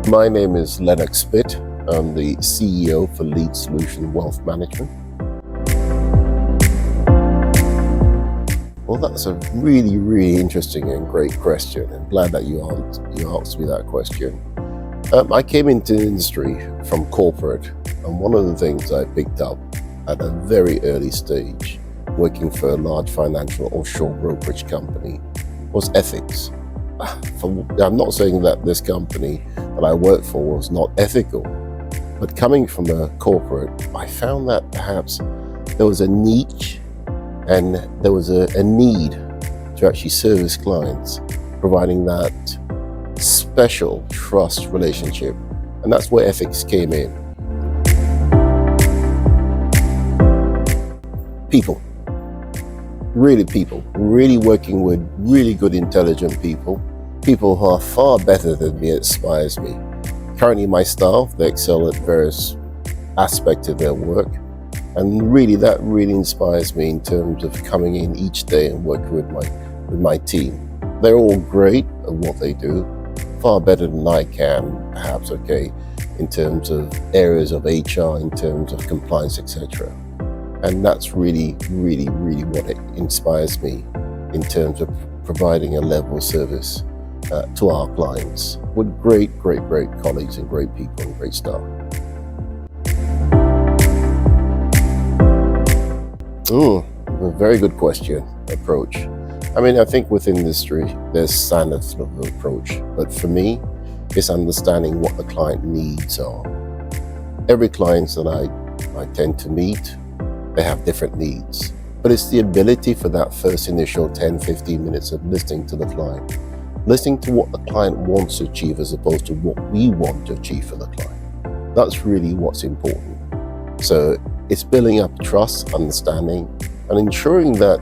My name is Lennox Pitt. I'm the CEO for Lead Solution Wealth Management. Well, that's a really interesting and great question. I'm glad that you asked me that question. I came into the industry from corporate, and one of the things I picked up at a very early stage, working for a large financial offshore brokerage company, was ethics. I'm not saying that this company that I worked for was not ethical, but coming from a corporate, I found that perhaps there was a niche and there was a need to actually service clients, providing that special trust relationship. And that's where ethics came in. People, really working with really good, intelligent people who are far better than me, inspires me. Currently my staff, they excel at various aspects of their work, and that really inspires me in terms of coming in each day and working with my team. They're all great at what they do, far better than I can, perhaps, in terms of areas of HR, in terms of compliance, etc. And that's really what it inspires me in terms of providing a level of service to our clients with great colleagues and great people and great staff. A very good question, approach. I think within industry, there's standards of approach, but for me, it's understanding what the client needs are. Every client that I tend to meet, they have different needs, but it's the ability for that first initial 10-15 minutes of listening to the client, listening to what the client wants to achieve as opposed to what we want to achieve for the client. That's really what's important. So it's building up trust, understanding, and ensuring that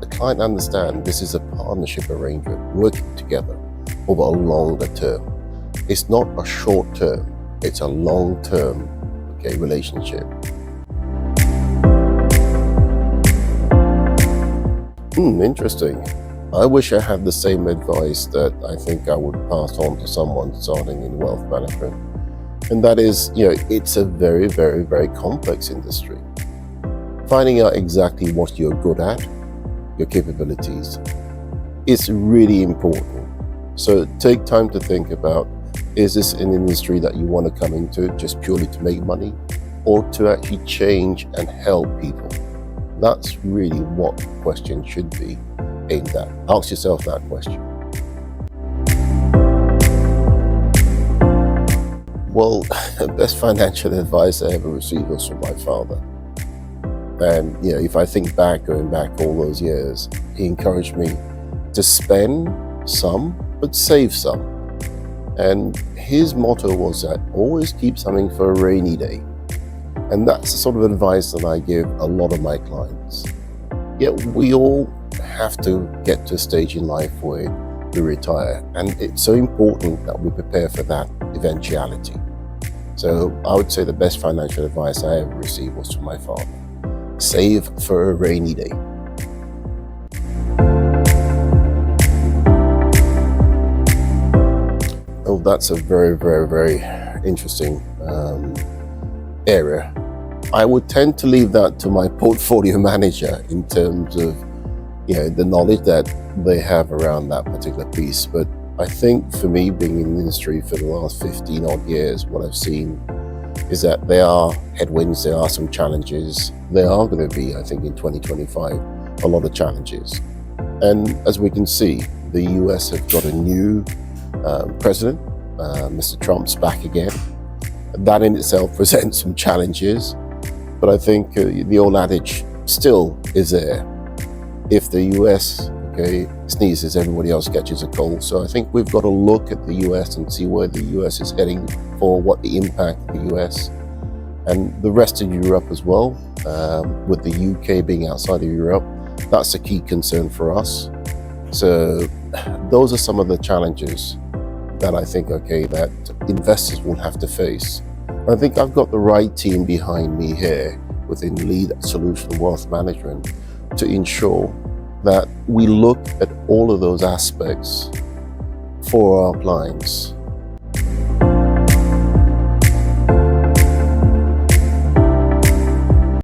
the client understands this is a partnership arrangement, working together over a longer term. It's not a short term, it's a long-term relationship. Interesting. I wish I had the same advice that I think I would pass on to someone starting in wealth management. And that is, it's a very complex industry. Finding out exactly what you're good at, your capabilities, is really important. So take time to think about, is this an industry that you want to come into just purely to make money, or to actually change and help people? That's really what the question should be aimed at. Ask yourself that question. Well, the best financial advice I ever received was from my father. And if I think back, going back all those years, he encouraged me to spend some, but save some. And his motto was that always keep something for a rainy day. And that's the sort of advice that I give a lot of my clients. Yet we all have to get to a stage in life where we retire. And it's so important that we prepare for that eventuality. So I would say the best financial advice I ever received was from my father. Save for a rainy day. Oh, that's a very interesting area. I would tend to leave that to my portfolio manager in terms of the knowledge that they have around that particular piece. But I think for me, being in the industry for the last 15 odd years, what I've seen is that there are headwinds, there are some challenges. There are going to be, I think, in 2025, a lot of challenges. And as we can see, the US have got a new president. Mr. Trump's back again. That in itself presents some challenges, but I think the old adage still is there. If the US sneezes, everybody else catches a cold. So I think we've got to look at the US and see where the US is heading, for what the impact of the US and the rest of Europe as well, with the UK being outside of Europe. That's a key concern for us. So those are some of the challenges that I think, that investors will have to face. I think I've got the right team behind me here within Lead Solution Wealth Management to ensure that we look at all of those aspects for our clients